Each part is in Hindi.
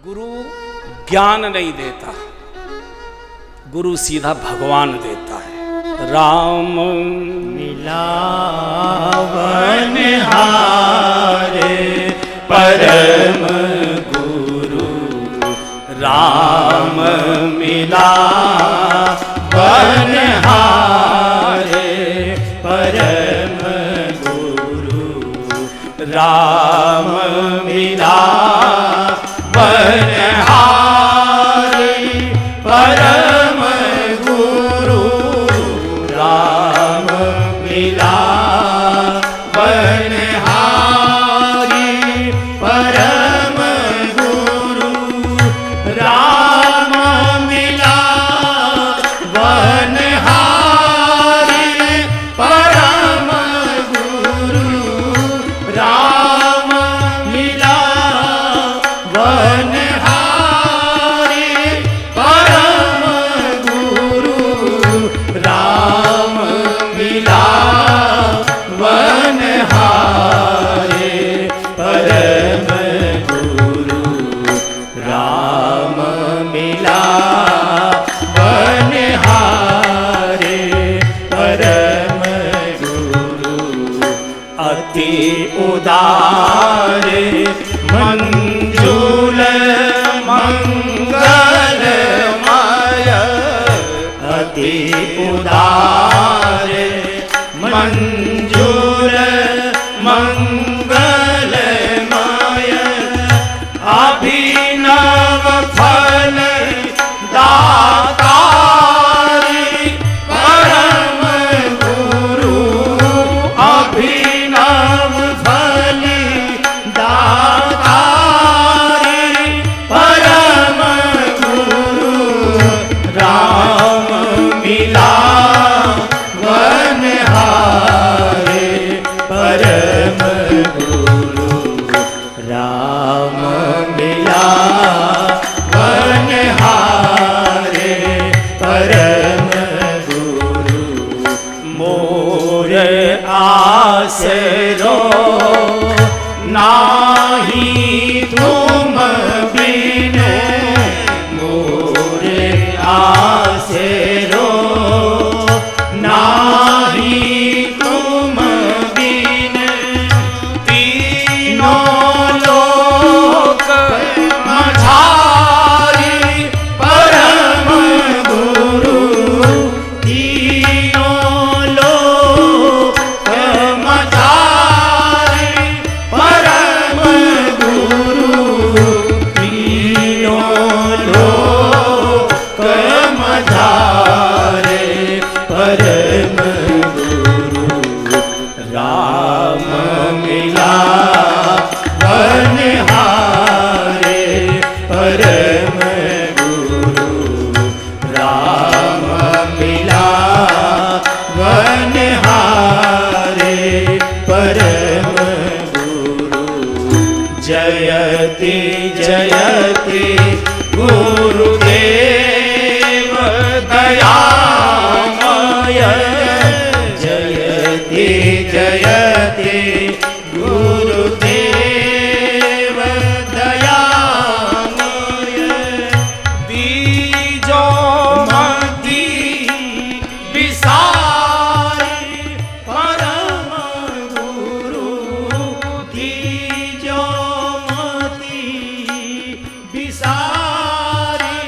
गुरु ज्ञान नहीं देता, गुरु सीधा भगवान देता है। राम मिलावन हारे परम गुरु, राम मिलावन हारे परम गुरु, राम मिलावन हारे परम गुरु, राम मिलावन हारे परम गुरु, राम मिलावन हारे परम गुरु, राम मिलावन हारे परम गुरु, राम मिलावन हारे परम गुरु, राम मिलावन हारे परम गुरु। अति उदार मंजूल मंगलमय, अति उदार मंजूल मंगलमय, अभिनव फल दातारी परम गुरु, अभिनव फल दातारी परम गुरु, राम मिलावन हारे परम गुरु, राम मिलावन हारे परम गुरु। मोर आसरो नाही तुम बिन, मोर आसरो नाही तुम बिन, तीनों लोक मझारी परम गुरु, तीनों लोक मझारी परम गुरु, तीनों लोक मझारे परम गुरु, राम मिलावन हारे परम गुरु, राम मिलावन हारे परम गुरु। जयति जयति गुरुदेव दयामय, जयति जयति गुरुदेव दयामय, दीजो मति विसारी परम गुरु, दीजो मति विसारी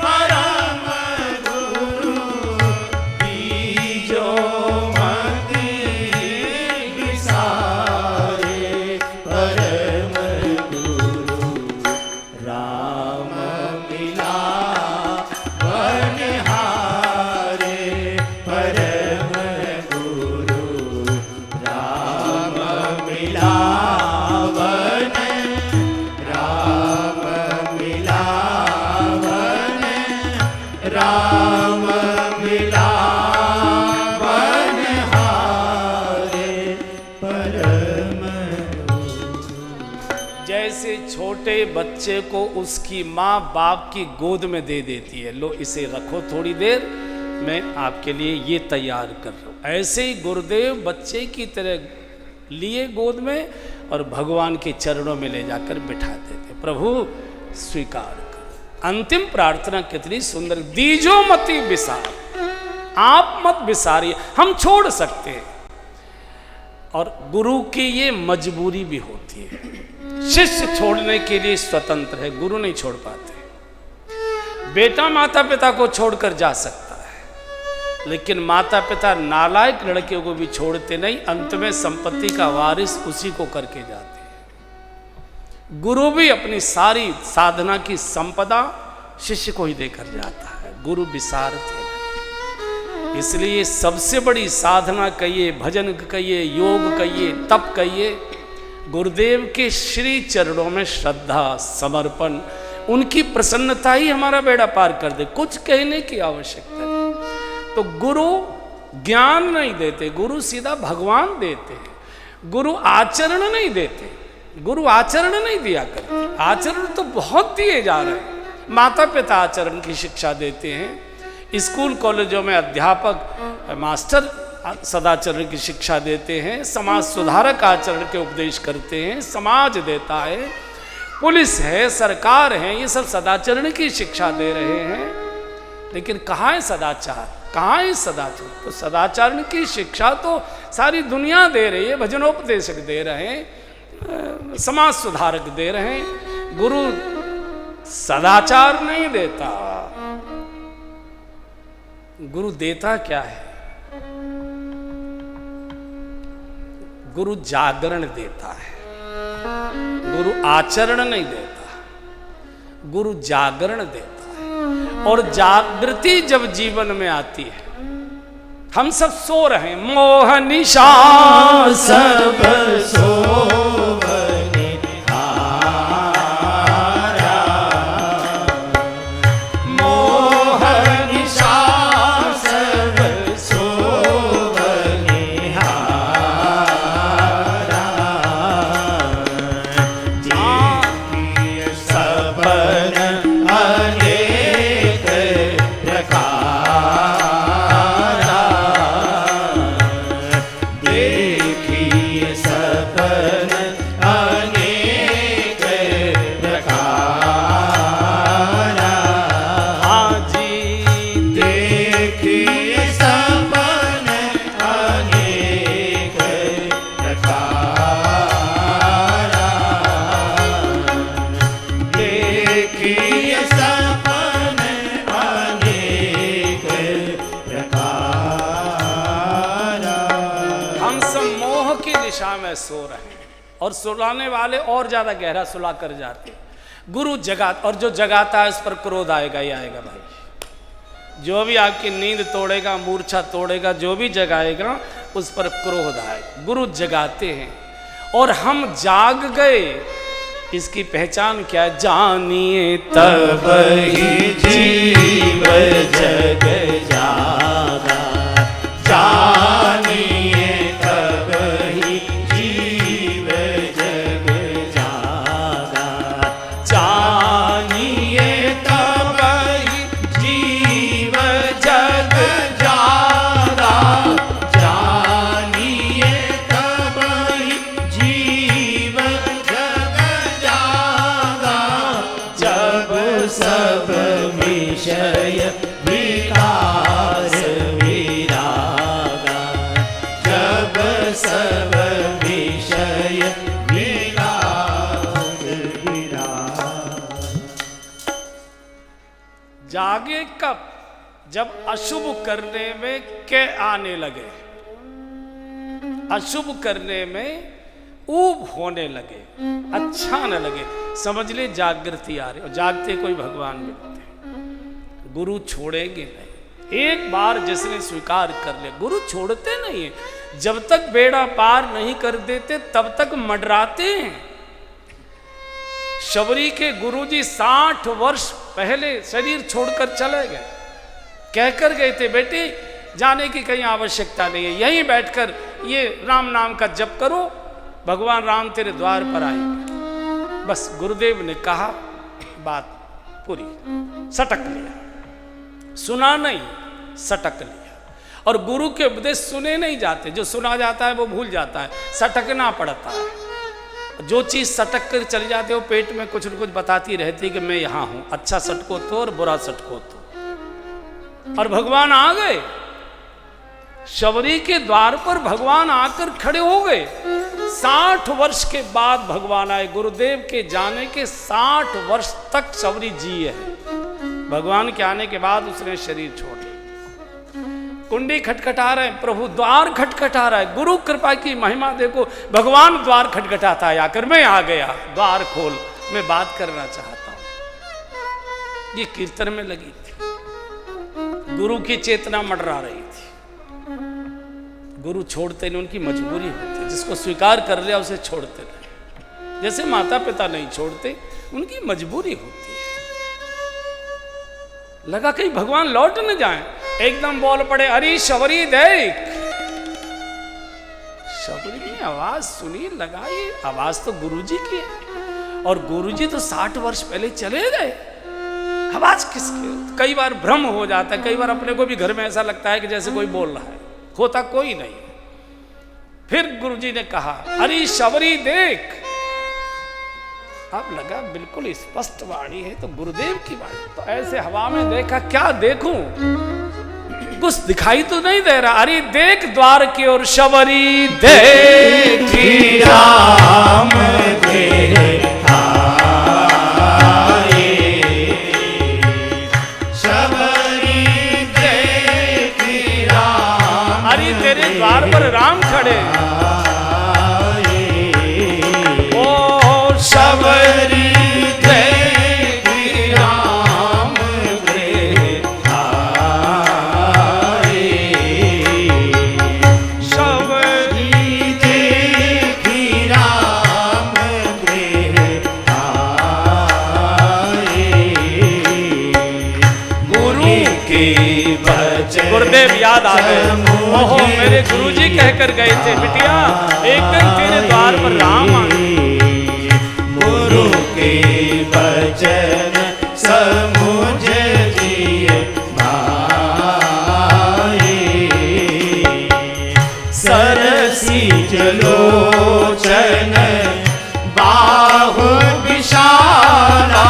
परम गुरु, दीजो मति विसारे परम गुरु, राम मिलावन हारे परम गुरु, राम मिलावन, राम मिलावन, राम मिलावन हारे परम गुरु। जैसे छोटे बच्चे को उसकी माँ बाप की गोद में दे देती है, लो इसे रखो थोड़ी देर, मैं आपके लिए ये तैयार कर रहा हूँ, ऐसे ही गुरुदेव बच्चे की तरह लिए गोद में और भगवान के चरणों में ले जाकर बिठाते थे। प्रभु स्वीकार करो। अंतिम प्रार्थना कितनी सुंदर, दीजो मति विसार, आप मत विसारिए, हम छोड़ सकते हैं। और गुरु की ये मजबूरी भी होती है, शिष्य छोड़ने के लिए स्वतंत्र है, गुरु नहीं छोड़ पाते। बेटा माता पिता को छोड़कर जा सकता है, लेकिन माता पिता नालायक लड़कियों को भी छोड़ते नहीं, अंत में संपत्ति का वारिस उसी को करके जाते हैं। गुरु भी अपनी सारी साधना की संपदा शिष्य को ही देकर जाता है, गुरु विसारते नहीं। इसलिए सबसे बड़ी साधना कहिए, भजन कहिए, योग कहिए, तप कहिए, गुरुदेव के श्री चरणों में श्रद्धा समर्पण, उनकी प्रसन्नता ही हमारा बेड़ा पार कर दे, कुछ कहने की आवश्यकता नहीं। तो गुरु ज्ञान नहीं देते, गुरु सीधा भगवान देते हैं। गुरु आचरण नहीं देते, गुरु आचरण नहीं दिया करते, आचरण तो बहुत दिए जा रहे हैं। माता पिता आचरण की शिक्षा देते हैं, स्कूल कॉलेजों में अध्यापक मास्टर सदाचरण की शिक्षा देते हैं, समाज सुधारक आचरण के उपदेश करते हैं, समाज देता है, पुलिस है, सरकार है, ये सब सदाचरण की शिक्षा दे रहे हैं। लेकिन कहाँ है सदाचार, कहाँ है सदाचार? तो सदाचरण की शिक्षा तो सारी दुनिया दे रही है, भजनोपदेशक दे रहे हैं, समाज सुधारक दे रहे हैं, गुरु सदाचार नहीं देता। गुरु देता क्या है? गुरु जागरण देता है, गुरु आचरण नहीं देता, गुरु जागरण देता है। और जागृति जब जीवन में आती है, हम सब सो रहे हैं, मोह निशा सब सोवनिहारा, मोह निशा सब सोवनिहारा, देखिए सपन अनेक प्रकारा, देखिए सपन अनेक प्रकारा, हाजी देखिए सपन अनेक प्रकारा, देखिए सपन अनेक प्रकारा। हम सब मोह की दिशा में सो रहे हैं, और सुलाने वाले और ज्यादा गहरा सुला कर जाते हैं। गुरु जगा, और जो जगाता है उस पर क्रोध आएगा ही आएगा भाई। जो भी आपकी नींद तोड़ेगा, मूर्छा तोड़ेगा, जो भी जगाएगा उस पर क्रोध आएगा। गुरु जगाते हैं और हम जाग गए, इसकी पहचान क्या है? जानिए तब ही जीव जग जागा, जानिए तब ही जीव जग जागा, जानिए तब ही जीव जग जागा, जानिए तब ही जीव जग जागा, जब सब विषय विकार विरागा, जब सब विषय विकार विरागा। जागे कब? जब अशुभ करने में के आने लगे, अशुभ करने में ऊब होने लगे, अच्छा न लगे, समझ ले जागृति आ रही। और जागते कोई भगवान मिलते, गुरु छोड़ेंगे नहीं। एक बार जिसने स्वीकार कर लिया, गुरु छोड़ते नहीं है। जब तक बेड़ा पार नहीं कर देते तब तक मंडराते हैं। शबरी के गुरुजी 60 वर्ष पहले शरीर छोड़कर चले गए, कहकर गए थे बेटे जाने की कहीं आवश्यकता नहीं है, यहीं बैठकर ये राम नाम का जप करो, भगवान राम तेरे द्वार पर आएंगे। बस गुरुदेव ने कहा, बात पूरी, सटक लिया, सुना नहीं, सटक लिया। और गुरु के उपदेश सुने नहीं जाते, जो सुना जाता है वो भूल जाता है, सटकना पड़ता है। जो चीज़ सटक कर चली जाती है वो पेट में कुछ न कुछ बताती रहती है कि मैं यहाँ हूँ, अच्छा सटको तो और बुरा सटको तो। और भगवान आ गए, शबरी के द्वार पर भगवान आकर खड़े हो गए। 60 वर्ष के बाद भगवान आए। गुरुदेव के जाने के 60 वर्ष तक शबरी जी है। भगवान के आने के बाद उसने शरीर छोड़ लिया। कुंडी खटखटा रहे हैं, प्रभु द्वार खटखटा रहा है। गुरु कृपा की महिमा देखो, भगवान द्वार खटखटाता है आकर, मैं आ गया, द्वार खोल, मैं बात करना चाहता हूं। ये कीर्तन में लगी थी, गुरु की चेतना मंडरा रही थी। गुरु छोड़ते नहीं, उनकी मजबूरी होती है। जिसको स्वीकार कर लिया उसे छोड़ते नहीं। जैसे माता पिता नहीं छोड़ते, उनकी मजबूरी होती है। लगा कहीं भगवान लौट न जाए, एकदम बोल पड़े, अरे शबरी देख। शबरी ने आवाज सुनी, लगा ये आवाज तो गुरुजी की है, और गुरुजी तो 60 वर्ष पहले चले गए, आवाज किसकी? कई बार भ्रम हो जाता है, कई बार अपने को भी घर में ऐसा लगता है कि जैसे कोई बोल रहा है, होता कोई नहीं। फिर गुरुजी ने कहा, अरे शबरी देख। अब लगा बिल्कुल स्पष्ट वाणी है, तो गुरुदेव की वाणी। तो ऐसे हवा में देखा, क्या देखूं, कुछ दिखाई तो नहीं दे रहा। अरे देख द्वार की ओर, शबरी देखी राम तेरे आए, शबरी देखी राम, अरे तेरे द्वार पर राम खड़े, शबरी देखी राम तेरे आए, शबरी देखी राम तेरे आए, गुरु के बचन। गुरुदेव याद आ गए, ओहो मेरे गुरुजी कहकर गए थे, बिटिया एक दिन तेरे द्वार पर राम आए। गुरु के वचन समुझ जिए भाई, सरसी जलोचन बाहु विशाला,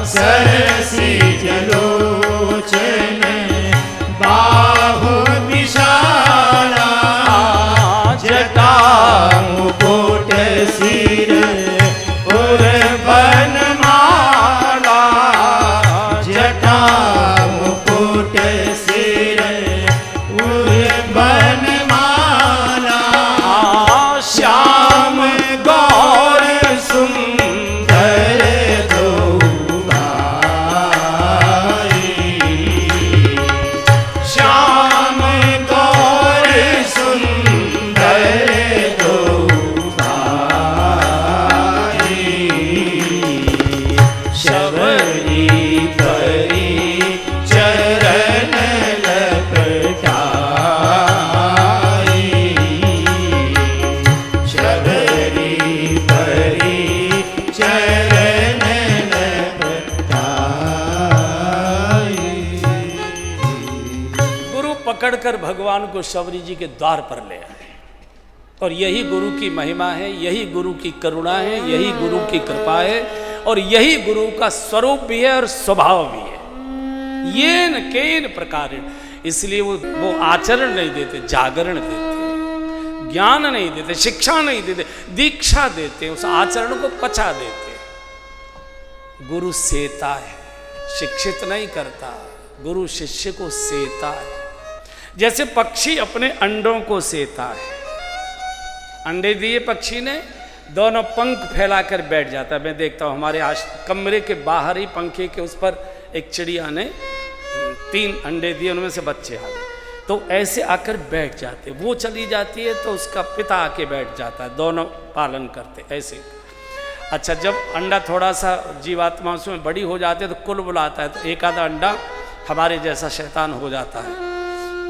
सरसी जलोचन बाहु विशाला, जटा मुकुट सिर बनमाला, जटा मुकुट सिर बनमाला, श्याम गौर सुंदर दो भाई, श्याम गौर सुंदर दो शबरी परी चरण लपटाई, शबरी परी चरण लपटाई। गुरु पकड़कर भगवान को शबरी जी के द्वार पर ले आए। और यही गुरु की महिमा है, यही गुरु की करुणा है, यही गुरु की कृपा है, और यही गुरु का स्वरूप भी है और स्वभाव भी है। येन केन प्रकार, इसलिए वो आचरण नहीं देते, जागरण देते, ज्ञान नहीं देते, शिक्षा नहीं देते, दीक्षा देते, उस आचरण को पचा देते। गुरु सेता है, शिक्षित नहीं करता। गुरु शिष्य को सेता है, जैसे पक्षी अपने अंडों को सेता है। अंडे दिए पक्षी ने, दोनों पंख फैलाकर बैठ जाता है। मैं देखता हूँ हमारे कमरे के बाहर ही पंखे के उस पर एक चिड़िया ने 3 अंडे दिए, उनमें से बच्चे आ गए, तो ऐसे आकर बैठ जाते। वो चली जाती है तो उसका पिता आके बैठ जाता है, दोनों पालन करते ऐसे। अच्छा, जब अंडा थोड़ा सा जीवात्मा उसमें बड़ी हो जाती है तो कुल बुलाता है, तो एक आधा अंडा हमारे जैसा शैतान हो जाता है,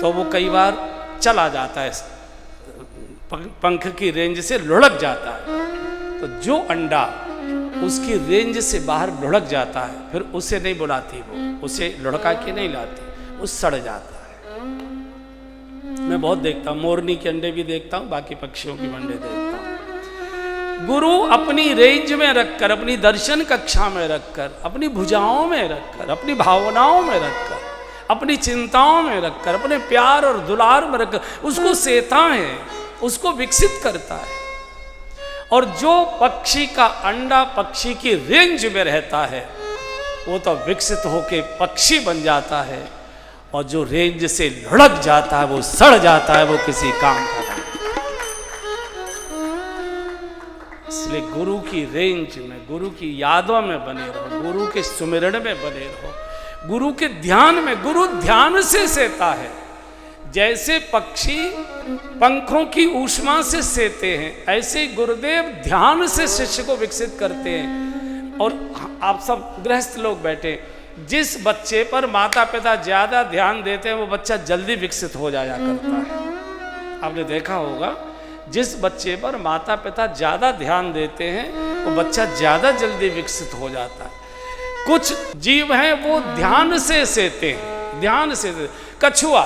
तो वो कई बार चला जाता है, पंख की रेंज से लुढ़क जाता है। तो जो अंडा उसकी रेंज से बाहर लुढ़क जाता है, फिर उसे नहीं बुलाती, वो उसे लुढ़का के नहीं लाती, वो सड़ जाता है। मैं बहुत देखता हूँ, मोरनी के अंडे भी देखता हूँ, बाकी पक्षियों के अंडे देखता हूँ। गुरु अपनी रेंज में रखकर, अपनी दर्शन कक्षा में रखकर, अपनी भुजाओं में रखकर, अपनी भावनाओं में रखकर, अपनी चिंताओं में रखकर, अपने प्यार और दुलार में रखकर उसको सेता है, उसको विकसित करता है। और जो पक्षी का अंडा पक्षी की रेंज में रहता है वो तो विकसित होके पक्षी बन जाता है, और जो रेंज से लुढ़क जाता है वो सड़ जाता है, वो किसी काम का नहीं। इसलिए गुरु की रेंज में, गुरु की यादों में बने रहो, गुरु के सुमिरण में बने रहो, गुरु के ध्यान में। गुरु ध्यान से सेता है। जैसे पक्षी पंखों की ऊष्मा से सेते हैं, ऐसे ही गुरुदेव ध्यान से शिष्य को विकसित करते हैं। और आप सब गृहस्थ लोग बैठे, जिस बच्चे पर माता पिता ज्यादा ध्यान देते हैं वो बच्चा जल्दी विकसित हो जाया करता है। आपने देखा होगा, जिस बच्चे पर माता पिता ज्यादा ध्यान देते हैं वो बच्चा ज्यादा जल्दी विकसित हो जाता है। कुछ जीव हैं वो ध्यान से सेते हैं, ध्यान से। कछुआ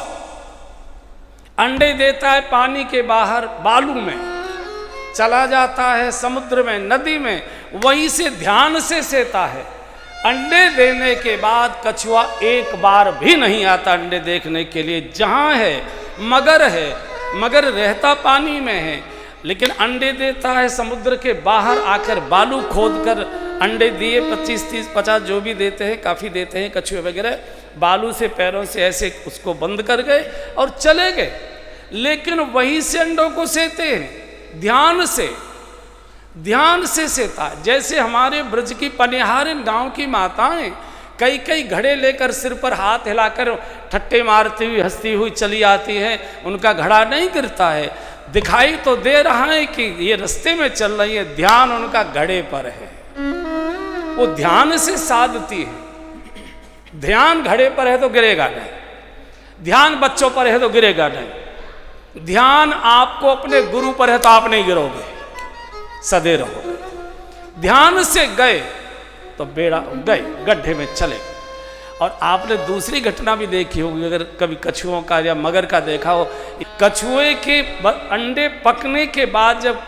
अंडे देता है पानी के बाहर, बालू में चला जाता है, समुद्र में, नदी में, वहीं से ध्यान से सेता है। अंडे देने के बाद कछुआ एक बार भी नहीं आता अंडे देखने के लिए। जहाँ है मगर है, मगर रहता पानी में है, लेकिन अंडे देता है समुद्र के बाहर आकर, बालू खोदकर अंडे दिए, 25, 30, 50 जो भी देते हैं, काफ़ी देते हैं कछुए वगैरह, बालू से पैरों से ऐसे उसको बंद कर गए और चले गए। लेकिन वहीं से अंडों को सेते हैं, ध्यान से, ध्यान से सेता है। जैसे हमारे ब्रज की पनिहारिन गांव की माताएं कई कई घड़े लेकर सिर पर हाथ हिलाकर ठट्टे मारती हुई, हंसती हुई चली आती हैं, उनका घड़ा नहीं गिरता है। दिखाई तो दे रहा है कि ये रास्ते में चल रही है, ध्यान उनका घड़े पर है, वो ध्यान से साधती है। ध्यान घड़े पर है तो गिरेगा नहीं, ध्यान बच्चों पर है तो गिरेगा नहीं, ध्यान आपको अपने गुरु पर है तो आप नहीं गिरोगे, सदे रहोगे। ध्यान से गए तो बेड़ा गए, गड्ढे में चले। और आपने दूसरी घटना भी देखी होगी, अगर कभी कछुओं का या मगर का देखा हो, कछुए के अंडे पकने के बाद जब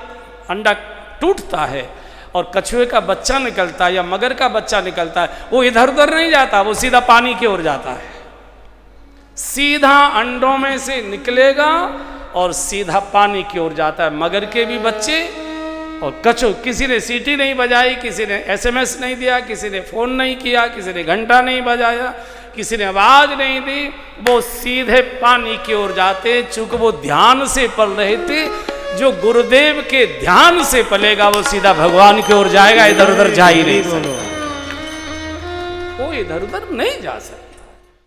अंडा टूटता है और कछुए का बच्चा निकलता है या मगर का बच्चा निकलता है, वो इधर उधर नहीं जाता, वो सीधा पानी की ओर जाता है। सीधा अंडों में से निकलेगा और सीधा पानी की ओर जाता है। मगर के भी बच्चे और कछुआ, किसी ने सीटी नहीं बजाई, किसी ने SMS नहीं दिया, किसी ने फ़ोन नहीं किया, किसी ने घंटा नहीं बजाया, किसी ने आवाज़ नहीं दी, वो सीधे पानी की ओर जाते। चूंकि वो ध्यान से पल रहे थे, जो गुरुदेव के ध्यान से पलेगा वो सीधा भगवान की ओर जाएगा, इधर उधर जा ही नहीं सकता, वो इधर उधर नहीं जा सकता।